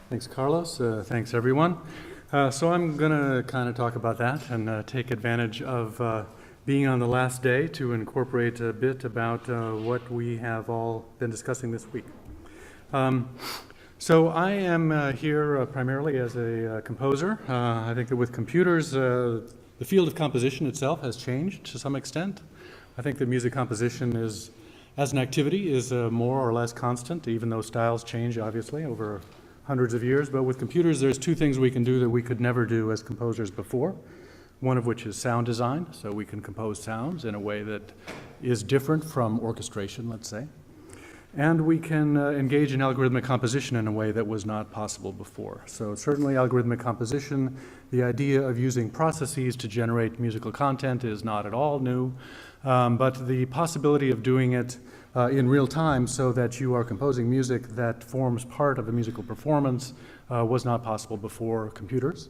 Thanks, Carlos. Thanks, everyone. So I'm going to kind of talk about that and take advantage of being on the last day to incorporate a bit about what we have all been discussing this week. So I am here primarily as a composer. I think that with computers, the field of composition itself has changed to some extent. I think that music composition is, as an activity, is more or less constant, even though styles change, obviously, over hundreds of years. But with computers, there's two things we can do that we could never do as composers before. One of which is sound design, so we can compose sounds in a way that is different from orchestration, let's say. And we can engage in algorithmic composition in a way that was not possible before. So certainly algorithmic composition, the idea of using processes to generate musical content is not at all new, but the possibility of doing it in real time so that you are composing music that forms part of a musical performance was not possible before computers.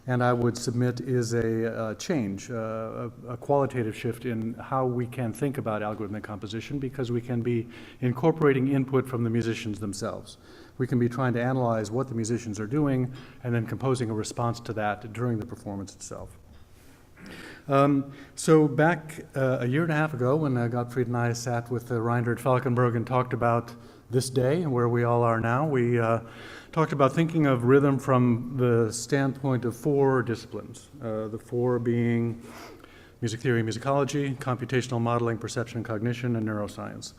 And I would submit is a change, a qualitative shift in how we can think about algorithmic composition, because we can be incorporating input from the musicians themselves. We can be trying to analyze what the musicians are doing and then composing a response to that during the performance itself. So back a year and a half ago when Gottfried and I sat with Reinhard Falkenberg and talked about this day and where we all are now, we talked about thinking of rhythm from the standpoint of four disciplines, the four being music theory, musicology, computational modeling, perception and cognition, and neuroscience,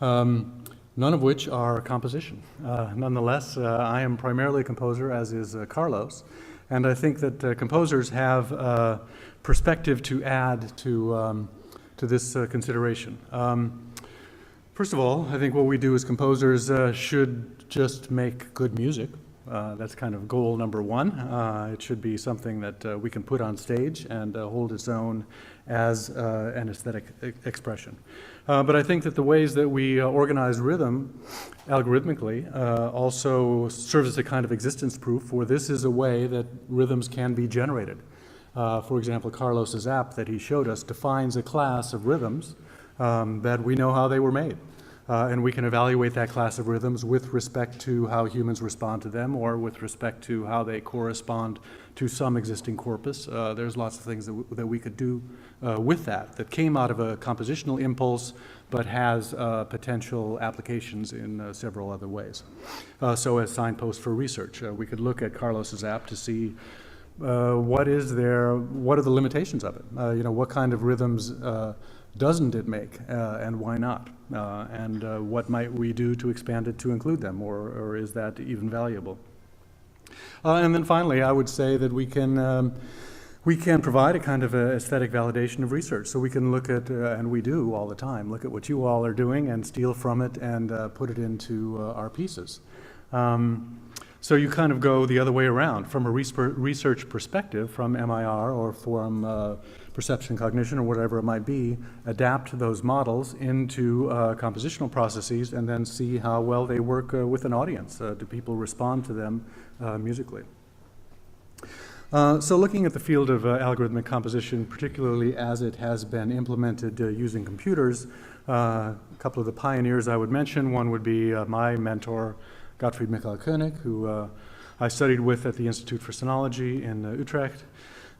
none of which are composition. Nonetheless, I am primarily a composer, as is Carlos, and I think that composers have perspective to add to this consideration. First of all, I think what we do as composers should just make good music. That's kind of goal number one. It should be something that we can put on stage and hold its own as an aesthetic expression. But I think that the ways that we organize rhythm algorithmically also serves as a kind of existence proof, for this is a way that rhythms can be generated. For example, Carlos's app that he showed us defines a class of rhythms that we know how they were made. And we can evaluate that class of rhythms with respect to how humans respond to them, or with respect to how they correspond to some existing corpus. There's lots of things that we could do with that came out of a compositional impulse, but has potential applications in several other ways. So as signposts for research, we could look at Carlos's app to see what are the limitations of it? What kind of rhythms doesn't it make, and why not? And what might we do to expand it to include them, or is that even valuable? And then finally, I would say that we can provide a kind of aesthetic validation of research. So we can look at, and we do all the time, look at what you all are doing and steal from it and put it into our pieces. So you kind of go the other way around. From a research perspective, from MIR or from perception cognition or whatever it might be, adapt those models into compositional processes and then see how well they work with an audience. Do people respond to them musically? So looking at the field of algorithmic composition, particularly as it has been implemented using computers, a couple of the pioneers I would mention, one would be my mentor, Gottfried Michael Koenig, who I studied with at the Institute for Sonology in Utrecht,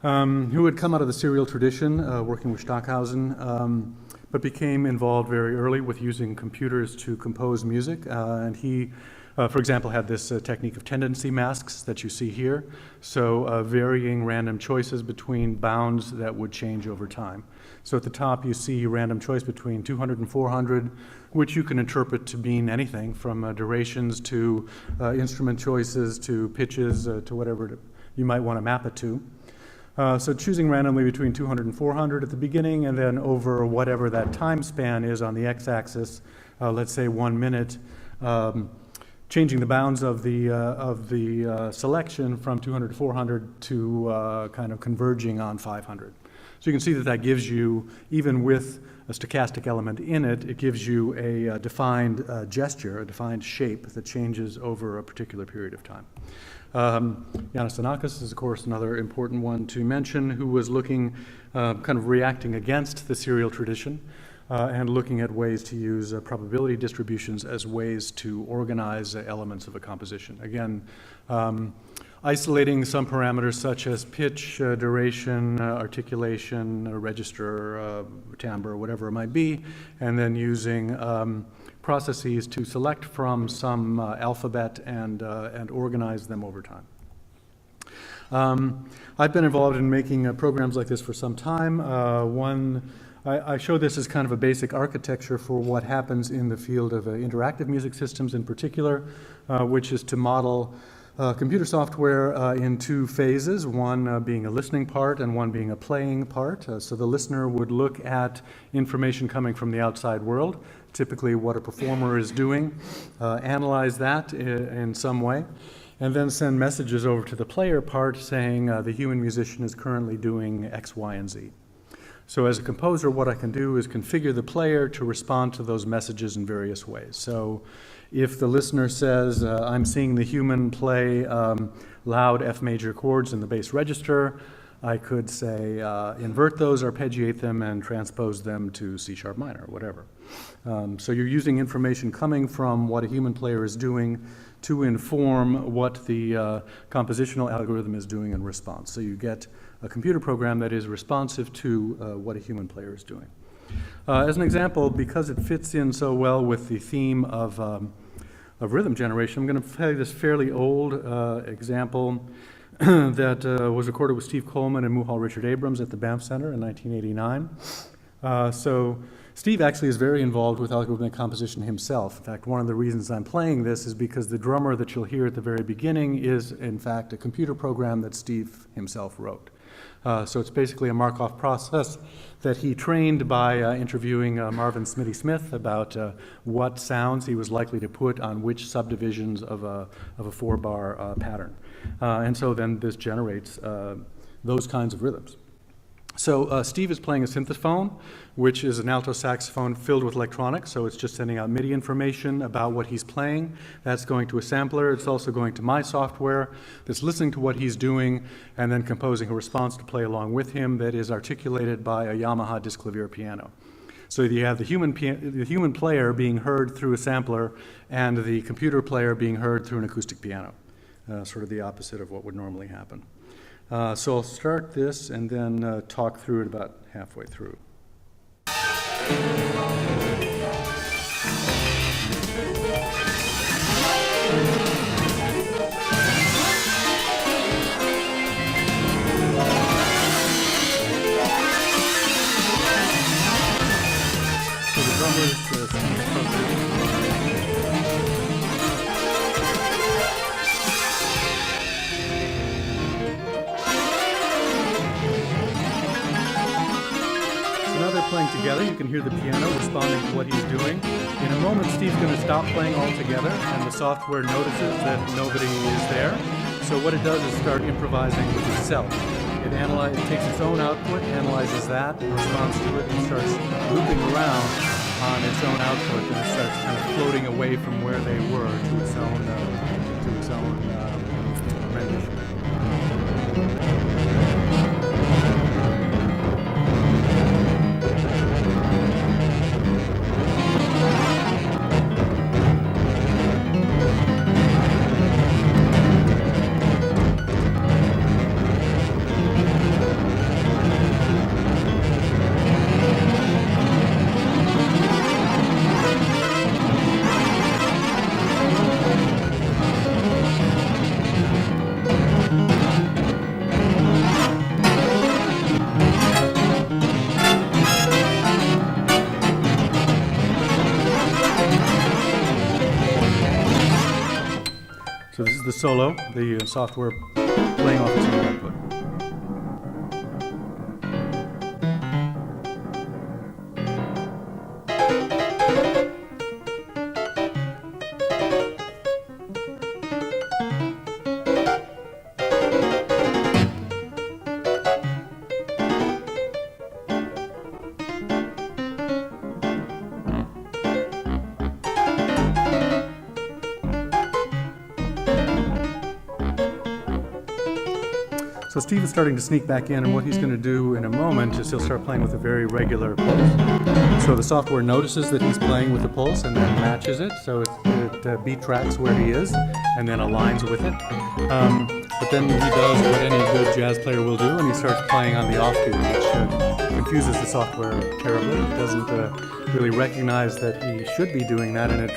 who had come out of the serial tradition, working with Stockhausen, but became involved very early with using computers to compose music. And he, for example, had this technique of tendency masks that you see here, so varying random choices between bounds that would change over time. So at the top you see random choice between 200 and 400, which you can interpret to mean anything from durations to instrument choices to pitches to whatever you might want to map it to. So choosing randomly between 200 and 400 at the beginning, and then over whatever that time span is on the x-axis, let's say 1 minute, changing the bounds of the selection from 200 to 400 to kind of converging on 500. So you can see that gives you, even with a stochastic element in it, it gives you a defined gesture, a defined shape that changes over a particular period of time. Yanis Xenakis is, of course, another important one to mention, who was looking, kind of reacting against the serial tradition, and looking at ways to use probability distributions as ways to organize elements of a composition. Again, isolating some parameters such as pitch, duration, articulation, register, timbre, whatever it might be, and then using processes to select from some alphabet and organize them over time. I've been involved in making programs like this for some time. I show this as kind of a basic architecture for what happens in the field of interactive music systems in particular, which is to model computer software in two phases, one being a listening part and one being a playing part. So the listener would look at information coming from the outside world, typically what a performer is doing, analyze that in some way, and then send messages over to the player part saying the human musician is currently doing X, Y, and Z. So as a composer, what I can do is configure the player to respond to those messages in various ways. So if the listener says, I'm seeing the human play loud F major chords in the bass register, I could say invert those, arpeggiate them, and transpose them to C sharp minor, whatever. So you're using information coming from what a human player is doing to inform what the compositional algorithm is doing in response. So you get a computer program that is responsive to what a human player is doing. As an example, because it fits in so well with the theme of rhythm generation, I'm going to play this fairly old example that was recorded with Steve Coleman and Muhal Richard Abrams at the Banff Center in 1989. So Steve actually is very involved with algorithmic composition himself. In fact, one of the reasons I'm playing this is because the drummer that you'll hear at the very beginning is, in fact, a computer program that Steve himself wrote. So it's basically a Markov process that he trained by interviewing Marvin Smitty Smith about what sounds he was likely to put on which subdivisions of a four-bar pattern. And so then this generates those kinds of rhythms. So Steve is playing a synthephone, which is an alto saxophone filled with electronics, so it's just sending out MIDI information about what he's playing. That's going to a sampler. It's also going to my software that's listening to what he's doing and then composing a response to play along with him that is articulated by a Yamaha Disclavier piano. So you have the human player being heard through a sampler and the computer player being heard through an acoustic piano, sort of the opposite of what would normally happen. So I'll start this and then talk through it about halfway through. So the drummer is playing together. You can hear the piano responding to what he's doing. In a moment, Steve's going to stop playing altogether, and the software notices that nobody is there. So what it does is start improvising with itself. It takes its own output, analyzes that, responds to it, and starts looping around on its own output, and it starts kind of floating away from where they were to its own rendition. So this is the solo, the software playing off its own output. So Steve is starting to sneak back in, and what he's going to do in a moment is he'll start playing with a very regular pulse. So the software notices that he's playing with the pulse and then matches it, so it beat tracks where he is and then aligns with it. But then he does what any good jazz player will do, and he starts playing on the offbeat, which confuses the software terribly. It doesn't really recognize that he should be doing that, and it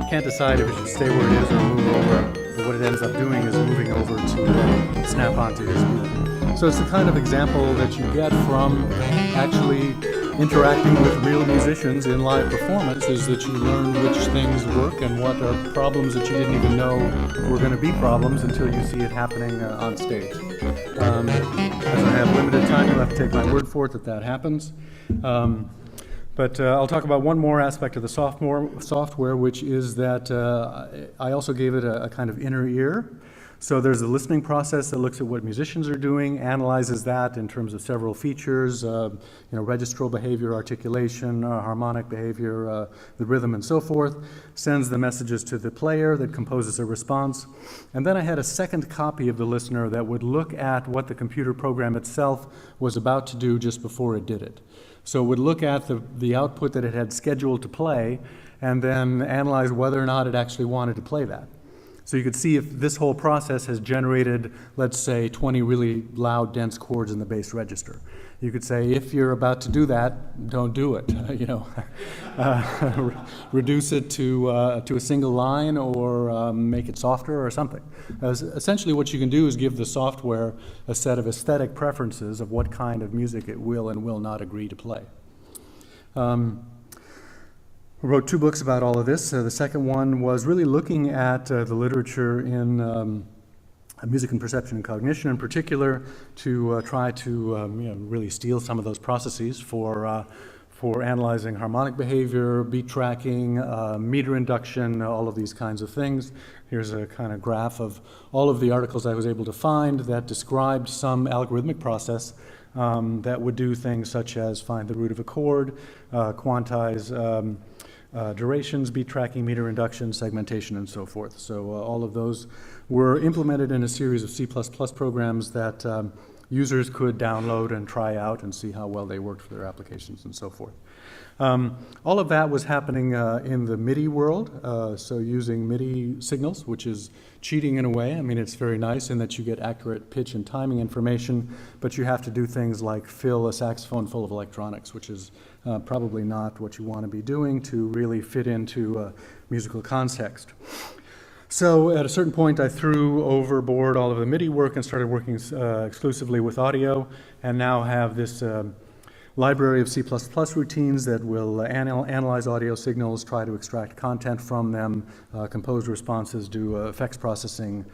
can't decide if it should stay where it is or move over. But what it ends up doing is moving over to snap onto his beat. So it's the kind of example that you get from actually interacting with real musicians in live performance, is that you learn which things work and what are problems that you didn't even know were going to be problems until you see it happening on stage. As I have limited time, you'll have to take my word for it that happens. But I'll talk about one more aspect of the software, which is that I also gave it a kind of inner ear. So there's a listening process that looks at what musicians are doing, analyzes that in terms of several features, registral behavior, articulation, harmonic behavior, the rhythm, and so forth, sends the messages to the player that composes a response. And then I had a second copy of the listener that would look at what the computer program itself was about to do just before it did it. So it would look at the output that it had scheduled to play and then analyze whether or not it actually wanted to play that. So you could see if this whole process has generated, let's say, 20 really loud, dense chords in the bass register. You could say, if you're about to do that, don't do it. Reduce it to a single line, or make it softer or something. Essentially what you can do is give the software a set of aesthetic preferences of what kind of music it will and will not agree to play. I wrote 2 books about all of this. The second one was really looking at the literature in music and perception and cognition in particular, to try to really steal some of those processes for analyzing harmonic behavior, beat tracking, meter induction, all of these kinds of things. Here's a kind of graph of all of the articles I was able to find that described some algorithmic process that would do things such as find the root of a chord, quantize durations, beat tracking, meter induction, segmentation, and so forth. So all of those were implemented in a series of C++ programs that users could download and try out and see how well they worked for their applications and so forth. All of that was happening in the MIDI world, so using MIDI signals, which is cheating in a way. I mean, it's very nice in that you get accurate pitch and timing information, but you have to do things like fill a saxophone full of electronics, which is probably not what you want to be doing to really fit into a musical context. So at a certain point, I threw overboard all of the MIDI work and started working exclusively with audio, and now have this library of C++ routines that will analyze audio signals, try to extract content from them, compose responses, do effects processing,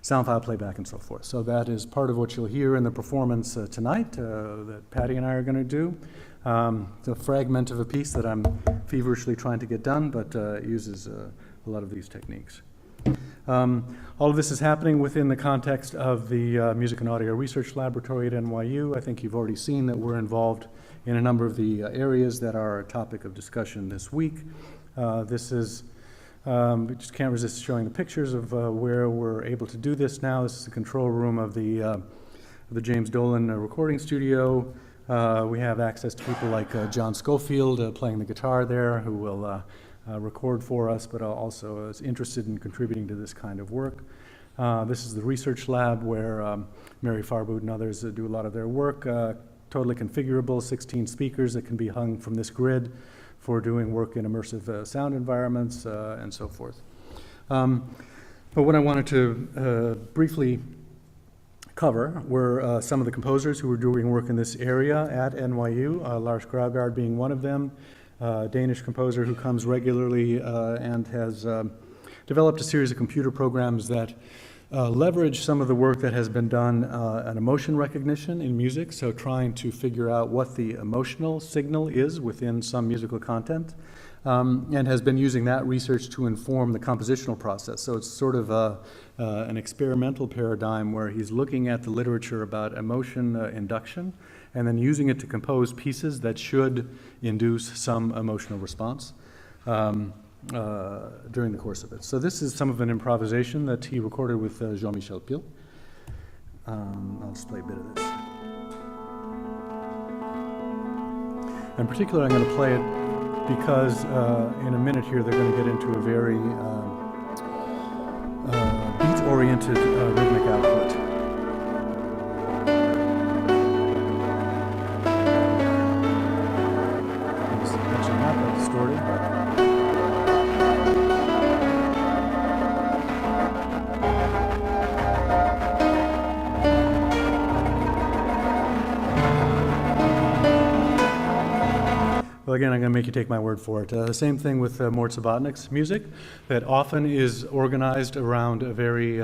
sound file playback, and so forth. So that is part of what you'll hear in the performance tonight that Patty and I are going to do. It's a fragment of a piece that I'm feverishly trying to get done, but it uses a lot of these techniques. All of this is happening within the context of the Music and Audio Research Laboratory at NYU. I think you've already seen that we're involved in a number of the areas that are a topic of discussion this week. This is, we just can't resist showing the pictures of where we're able to do this now. This is the control room of the James Dolan recording studio. We have access to people like John Schofield playing the guitar there, who will record for us, but also is interested in contributing to this kind of work. This is the research lab where Mary Farboot and others do a lot of their work. Totally configurable, 16 speakers that can be hung from this grid for doing work in immersive sound environments and so forth. But what I wanted to briefly cover were some of the composers who were doing work in this area at NYU, Lars Graugard being one of them. Danish composer who comes regularly and has developed a series of computer programs that leverage some of the work that has been done on emotion recognition in music, so trying to figure out what the emotional signal is within some musical content, and has been using that research to inform the compositional process. So it's sort of an experimental paradigm where he's looking at the literature about emotion induction and then using it to compose pieces that should induce some emotional response during the course of it. So this is some of an improvisation that he recorded with Jean-Michel Pil. I'll just play a bit of this. In particular, I'm going to play it because in a minute here they're going to get into a very beat-oriented rhythmic output. Mention that, but distorted. Well, again, I'm going to make you take my word for it. The same thing with Mort Subotnick's music, that often is organized around a very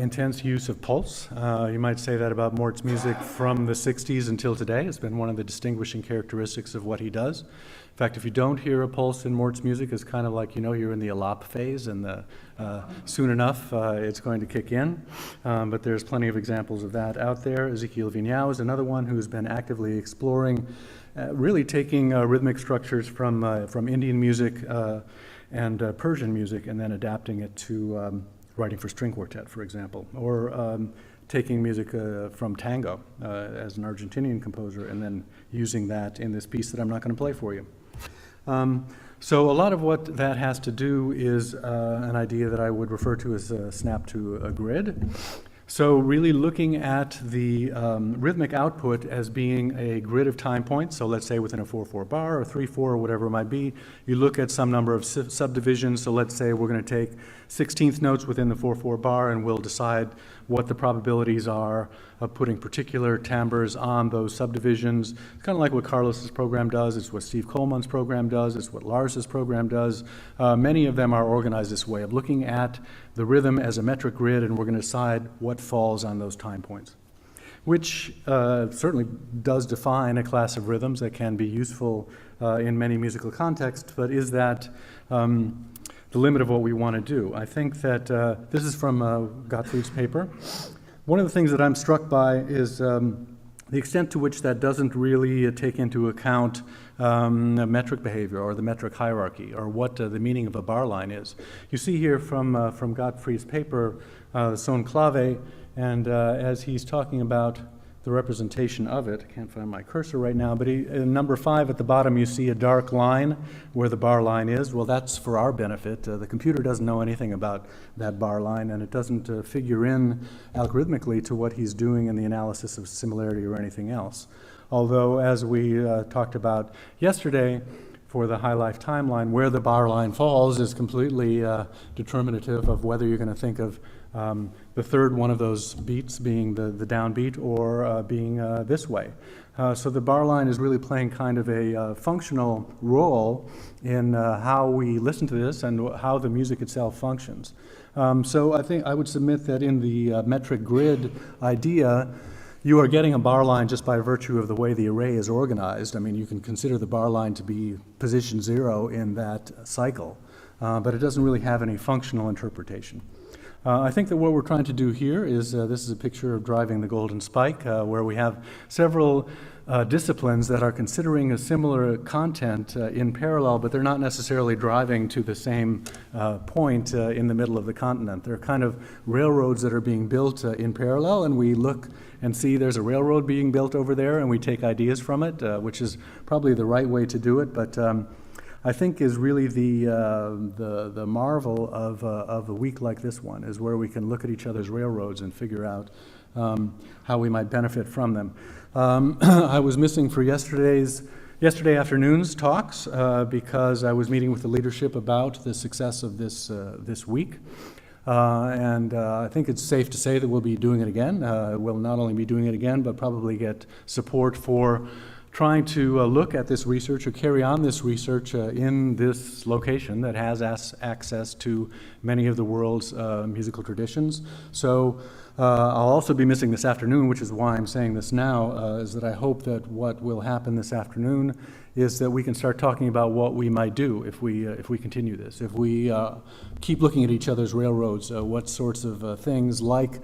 intense use of pulse. You might say that about Mort's music from the 60s until today. It's been one of the distinguishing characteristics of what he does. In fact, if you don't hear a pulse in Mort's music, it's kind of like, you're in the alap phase, and soon enough it's going to kick in. But there's plenty of examples of that out there. Ezekiel Vignau is another one who's been actively exploring, really taking rhythmic structures from Indian music and Persian music, and then adapting it to writing for string quartet, for example, or taking music from tango as an Argentinian composer, and then using that in this piece that I'm not going to play for you. So a lot of what that has to do is an idea that I would refer to as a snap to a grid. So really looking at the rhythmic output as being a grid of time points. So let's say within a 4/4 bar or 3/4 or whatever it might be, you look at some number of subdivisions. So let's say we're going to take 16th notes within the 4/4 bar, and we'll decide what the probabilities are of putting particular timbres on those subdivisions. It's kind of like what Carlos's program does. It's what Steve Coleman's program does. It's what Lars's program does. Many of them are organized this way, of looking at the rhythm as a metric grid, and we're going to decide what falls on those time points, which certainly does define a class of rhythms that can be useful in many musical contexts, but is that the limit of what we want to do? I think that this is from Gottfried's paper. One of the things that I'm struck by is the extent to which that doesn't really take into account metric behavior or the metric hierarchy, or what the meaning of a bar line is. You see here from Gottfried's paper, son clave, and as he's talking about the representation of it, I can't find my cursor right now, but in number 5 at the bottom you see a dark line where the bar line is. Well, that's for our benefit. The computer doesn't know anything about that bar line, and it doesn't figure in algorithmically to what he's doing in the analysis of similarity or anything else. Although, as we talked about yesterday, for the high life timeline, where the bar line falls is completely determinative of whether you're going to think of the third one of those beats being the downbeat, or being this way. So the bar line is really playing kind of a functional role in how we listen to this and how the music itself functions. So I think I would submit that in the metric grid idea, you are getting a bar line just by virtue of the way the array is organized. I mean, you can consider the bar line to be position 0 in that cycle, but it doesn't really have any functional interpretation. I think that what we're trying to do here is, this is a picture of Driving the Golden Spike, where we have several disciplines that are considering a similar content in parallel, but they're not necessarily driving to the same point in the middle of the continent. They're kind of railroads that are being built in parallel, and we look and see there's a railroad being built over there, and we take ideas from it, which is probably the right way to do it, but I think is really the marvel of a week like this one, is where we can look at each other's railroads and figure out how we might benefit from them. I was missing for yesterday afternoon's talks because I was meeting with the leadership about the success of this week. And I think it's safe to say that we'll be doing it again. We'll not only be doing it again, but probably get support for trying to look at this research or carry on this research in this location that has access to many of the world's musical traditions. So I'll also be missing this afternoon, which is why I'm saying this now, is that I hope that what will happen this afternoon is that we can start talking about what we might do if we continue this. If we keep looking at each other's railroads, what sorts of things like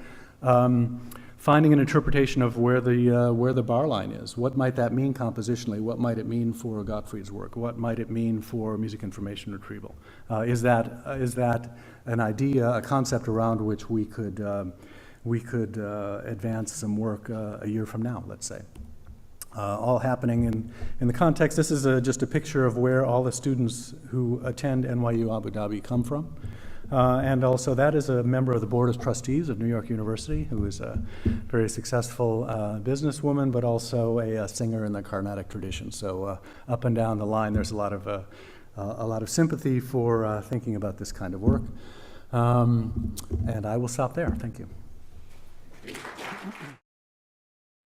finding an interpretation of where the bar line is. What might that mean compositionally? What might it mean for Gottfried's work? What might it mean for music information retrieval? Is that an idea, a concept around which we could we could advance some work a year from now, let's say. All happening in the context. This is just a picture of where all the students who attend NYU Abu Dhabi come from. And also that is a member of the Board of Trustees of New York University, who is a very successful businesswoman, but also a singer in the Carnatic tradition. So up and down the line, there's a lot of sympathy for thinking about this kind of work. And I will stop there. Thank you.